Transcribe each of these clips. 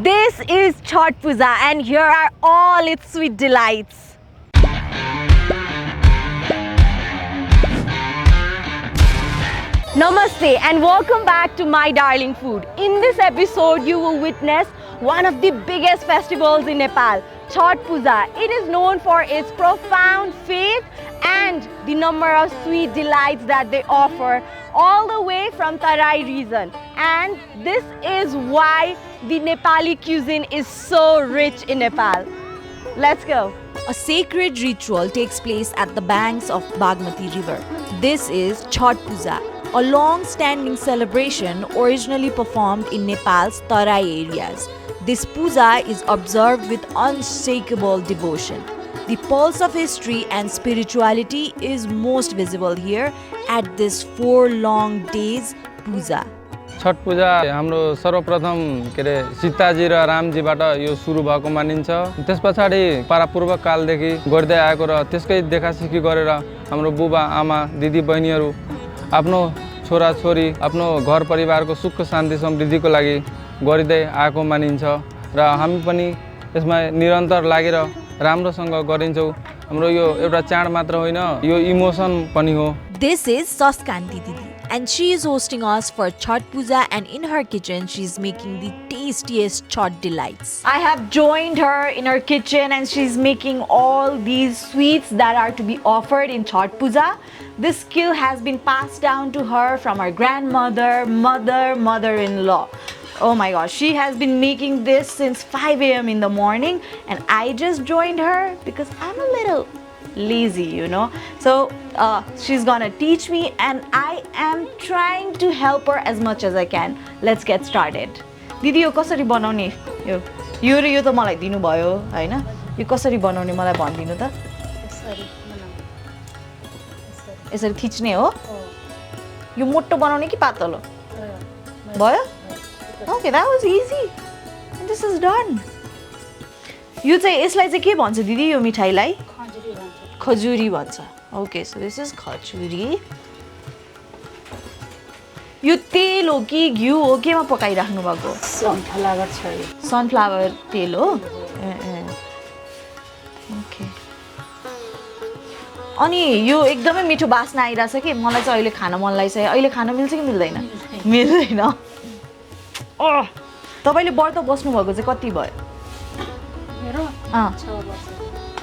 This is Chhath Puja and here are all its sweet delights. Namaste and welcome back to My Darling Food. In this episode, you will witness one of the biggest festivals in Nepal, Chhath Puja. It is known for its profound faith and the number of sweet delights that they offer all the way from Terai region. And this is why the Nepali cuisine is so rich in Nepal. Let's go. A sacred ritual takes place at the banks of Bagmati river. This is Chhath Puja, a long-standing celebration originally performed in Nepal's Terai areas. This puja is observed with unshakable devotion. The pulse of history and spirituality is most visible here at this 4 long days puja. Chhath पूजा हाम्रो सर्वप्रथम के रे सीताजी र रामजीबाट यो सुरु भएको मानिन्छ। त्यसपछि परापूर्व कालदेखि गर्दै आएको र त्यसकै देखासिखी गरेर हाम्रो बुबा आमा दिदी बहिनीहरू आफ्नो छोरा छोरी आफ्नो घर परिवारको सुख शान्ति समृद्धिको लागि गरिदै आएको मानिन्छ र हामी पनि यसमा निरन्तर लागेर राम्रोसँग गरिन्छौं। हाम्रो यो एउटा चाड मात्र होइन, यो इमोसन पनि हो। This is Saskanti Didi and she is hosting us for Chhath Puja, and in her kitchen she is making the tastiest Chhath delights. I have joined her in her kitchen and she's making all these sweets that are to be offered in Chhath Puja. This skill has been passed down to her from her grandmother, mother-in-law. Oh my gosh, she has been making this since 5 a.m. in the morning and I just joined her because I'm a little lazy, you know. So she's gonna teach me and I am trying to help her as much as I can. Let's get started. Didi, यो कसरी बनाउने? यो र यो त मलाई दिनु भयो, हैन? यो कसरी बनाउने मलाई भन्दिनु त? यसरी थिच्ने हो? यो मोटो बनाउने कि पातलो? भयो? Okay, that was easy. And this is done. यो चाहिँ यसलाई चाहिँ के भन्छ दिदी यो मिठाईलाई? खजुरी भन्छ. Okay, so this is खजुरी. यो तेल हो कि घिउ हो केमा पकाइराख्नु भएको? सनफ्लावर छ यो. सनफ्लावर तेल हो? Okay. अनि यो एकदमै मिठो बास्ना आइराछ कि मलाई चाहिँ अहिले खान मन लागिसक्यो. अहिले खान मिल्छ कि मिल्दैन? मिल्दैन. तपाईले व्रत बस्नु भएको चाहिँ कति भयो? मेरो 6 वर्ष.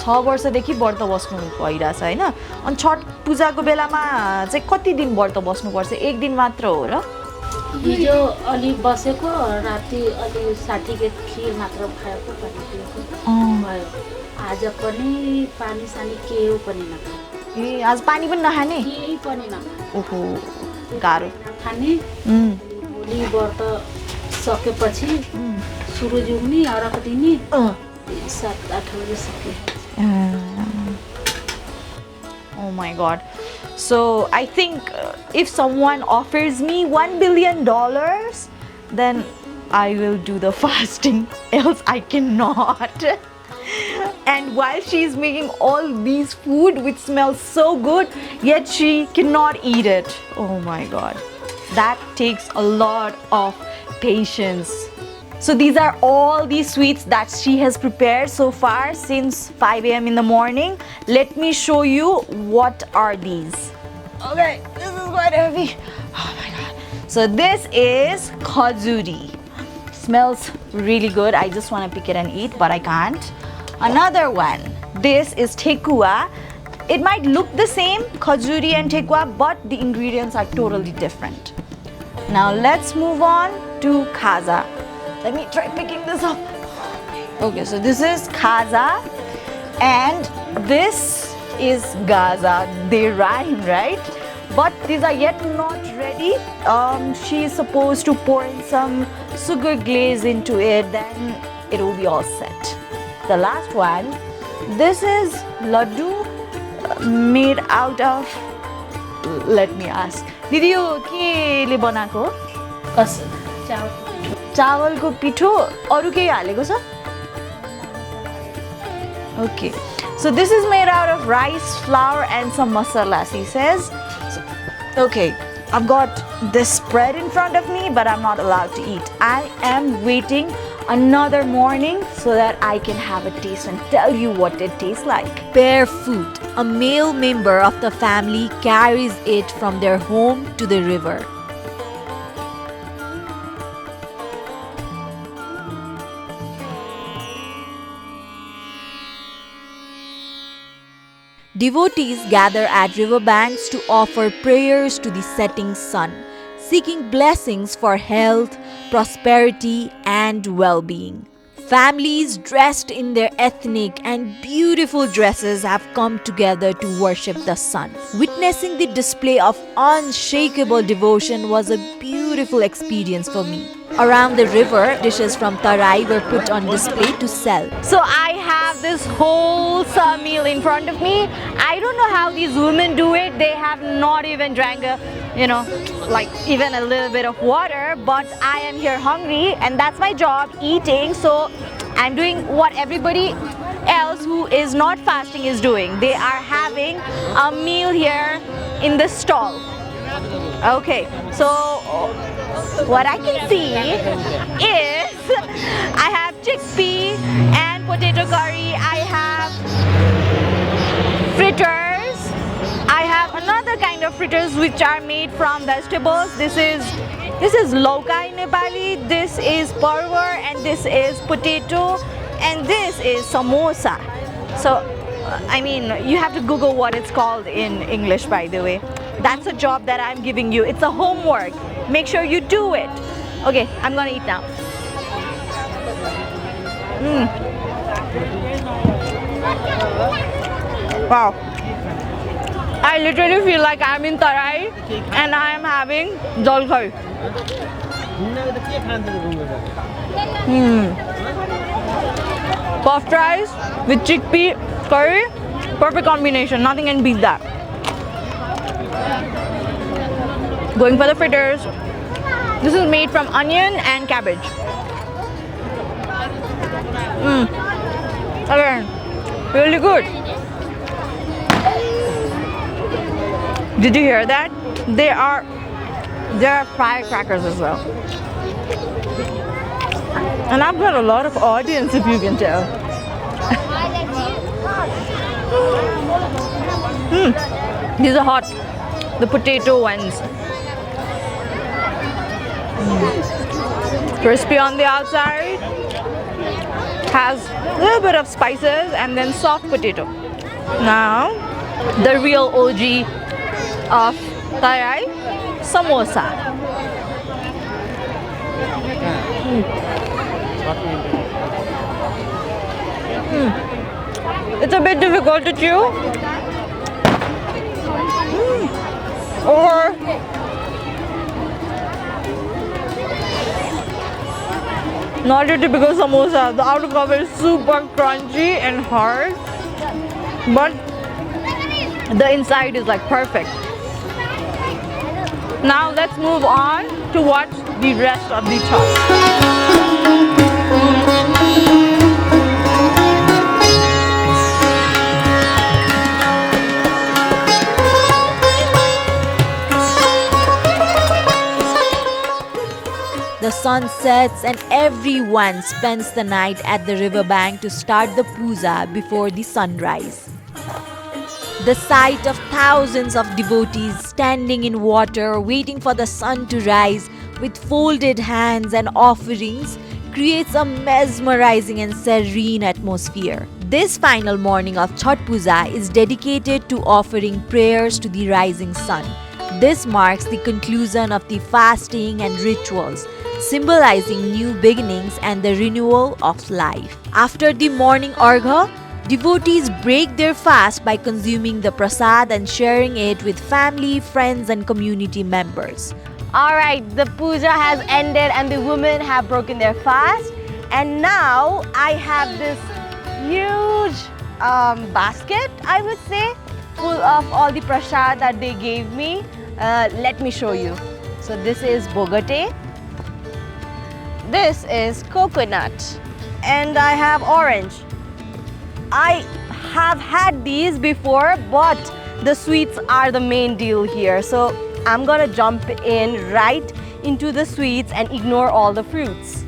6 वर्षदेखि व्रत बस्नु भइराछ हैन? अनि छठ पूजाको बेलामा चाहिँ कति दिन व्रत बस्नु पर्छ? एक दिन मात्र हो र? हिजो अलि बसेको, राति अलि साथीको खिर मात्र खाएको पनि भयो. आज पनि पानी सानी केही पनि नखाए. ए आज पानी पनि नखाने? केही पनि नखाए. ओहो गाह्रो खाने. भोलि व्रत सकेपछि सुरुज उग्ने अर्घ दिने 7-8 बजे सकिन्छ. Oh my god. So I think if someone offers me $1 billion, then I will do the fasting, else I cannot. And while she's making all these food which smells so good, yet she cannot eat it. Oh my god. That takes a lot of patience. So these are all the sweets that she has prepared so far since 5 a.m. in the morning. Let me show you what are these. Okay, this is quite heavy. Oh my god. So this is khajuri. Smells really good. I just want to pick it and eat, but I can't. Another one. This is thekua. It might look the same, khajuri and thekua, but the ingredients are totally different. Now let's move on to khaza. Let me try picking this up. Okay, so this is khaza and this is gaza. They rhyme, right? But these are yet not ready. She is supposed to pour in some sugar glaze into it, then it will be all set. The last one, this is laddu made out of, let me ask. Didi, यो केले बनाएको? चावलको पिठो अरु केही हालेको छ? Okay. So this is made out of rice, flour and some masalas, he says. Okay, I've got this spread in front of me, but I'm not allowed to eat. I am waiting another morning so that I can have a taste and tell you what it tastes like. Barefoot, a male member of the family carries it from their home to the river. Devotees gather at riverbanks to offer prayers to the setting sun, seeking blessings for health, prosperity, and well-being. Families dressed in their ethnic and beautiful dresses have come together to worship the sun. Witnessing the display of unshakable devotion was a beautiful experience for me. Around the river, dishes from Terai were put on display to sell. So I have this wholesome meal in front of me. I don't know how these women do it. They have not even drank like even a little bit of water, but I am here hungry and that's my job, eating. So I'm doing what everybody else who is not fasting is doing. They are having a meal here in the stall. Okay, so what I can see is I have chickpea and potato curry. I have fritters. I have another kind of fritters which are made from vegetables. This is lauka in Nepali. This is parvar and this is potato and this is samosa. So I mean, you have to Google what it's called in English, by the way. That's a job that I'm giving you. It's a homework. Make sure you do it. Okay, I'm gonna eat now. Wow. I literally feel like I'm in Terai and I am having dal curry. Puffed rice with chickpea curry, perfect combination. Nothing can beat that. Going for the fritters. This is made from onion and cabbage. Again, really good. Did you hear that? There are firecrackers as well. And I've got a lot of audience, if you can tell. These are hot. The potato ones. Crispy on the outside, has a little bit of spices and then soft potato. Now, the real OG of Terai, samosa. It's a bit difficult to chew. Or not a typical samosa. The outer cover is super crunchy and hard, but the inside is like perfect. Now let's move on to watch the rest of the chart. The sun sets and everyone spends the night at the riverbank to start the puja before the sunrise. The sight of thousands of devotees standing in water waiting for the sun to rise with folded hands and offerings creates a mesmerizing and serene atmosphere. This final morning of Chhath Puja is dedicated to offering prayers to the rising sun. This marks the conclusion of the fasting and rituals, symbolizing new beginnings and the renewal of life. After the morning argha, devotees break their fast by consuming the prasad and sharing it with family, friends and community members. Alright, the puja has ended and the women have broken their fast. And now I have this huge basket, I would say, full of all the prasad that they gave me. Let me show you. So this is bogate. This is coconut. And I have orange. I have had these before, but the sweets are the main deal here. So I'm gonna jump in right into the sweets and ignore all the fruits.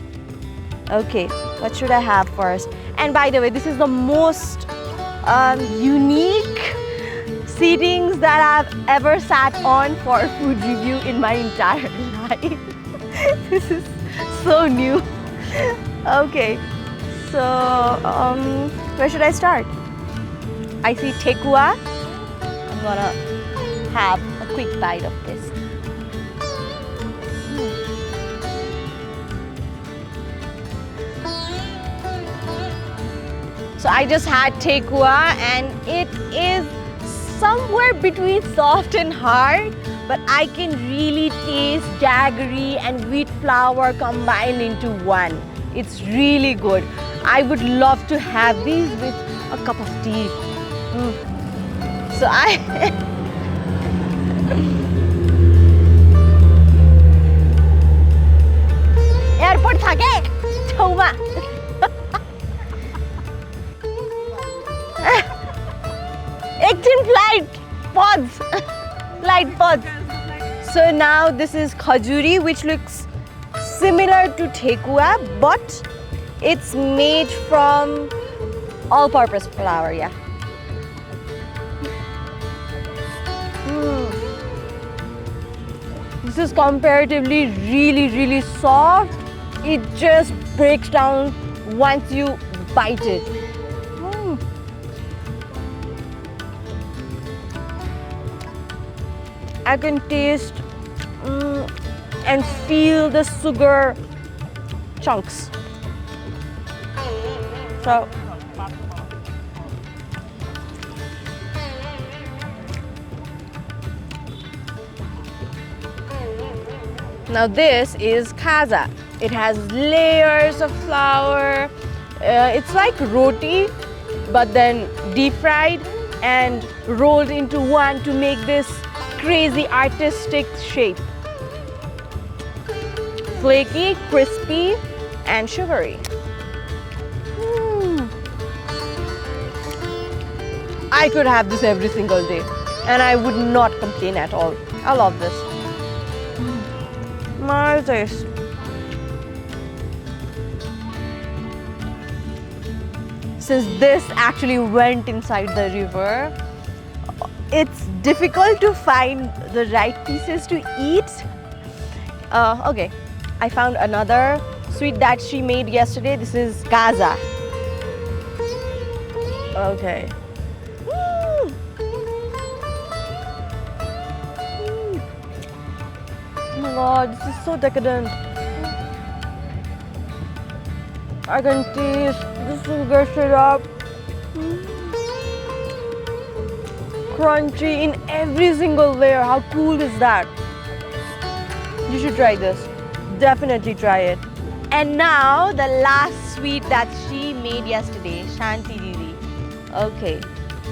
Okay, what should I have first? And by the way, this is the most unique seatings that I've ever sat on for a food review in my entire life. This is so new. Okay, so where should I start? I see tekua. I'm gonna have a quick bite of this. So I just had tekua and it is somewhere between soft and hard, but I can really taste jaggery and wheat flour combined into one. It's really good. I would love to have these with a cup of tea. So I airport থাকে ठाउँमा एकछिन flight pods. So now this is khajuri, which looks similar to tekua, but it's made from all-purpose flour. Yeah. This is comparatively really soft. It just breaks down once you bite it. I can taste and feel the sugar chunks. So now this is kaza. It has layers of flour. It's like roti, but then deep fried and rolled into one to make this crazy artistic shape. Flaky, crispy, and sugary. I could have this every single day and I would not complain at all. I love this. Mild taste. Since this actually went inside the river, it's difficult to find the right pieces to eat. Okay, I found another sweet that she made yesterday. This is kaza. Okay. Oh my god, this is so decadent. I can taste the sugar syrup. Crunchy in every single layer. How cool is that? You should try this. Definitely try it. And now the last sweet that she made yesterday, Shanti Didi. Okay,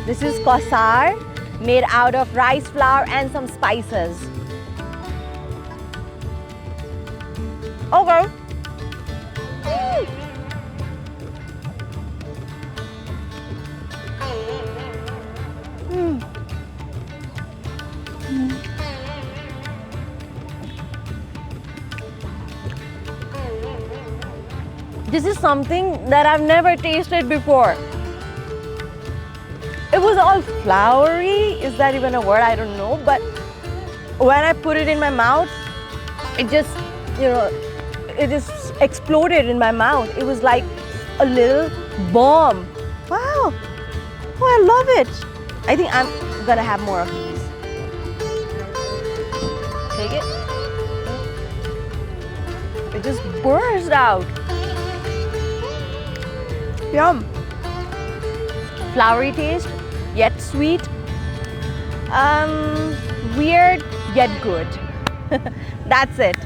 this is kosar, made out of rice flour and some spices. Okay. This is something that I've never tasted before. It was all floury. Is that even a word? I don't know. But when I put it in my mouth, it just, it just exploded in my mouth. It was like a little bomb. Wow. Oh, I love it. I think I'm gonna have more of these. Take it. It just burst out. Yum. Flowery taste, yet sweet. Weird, yet good. That's it.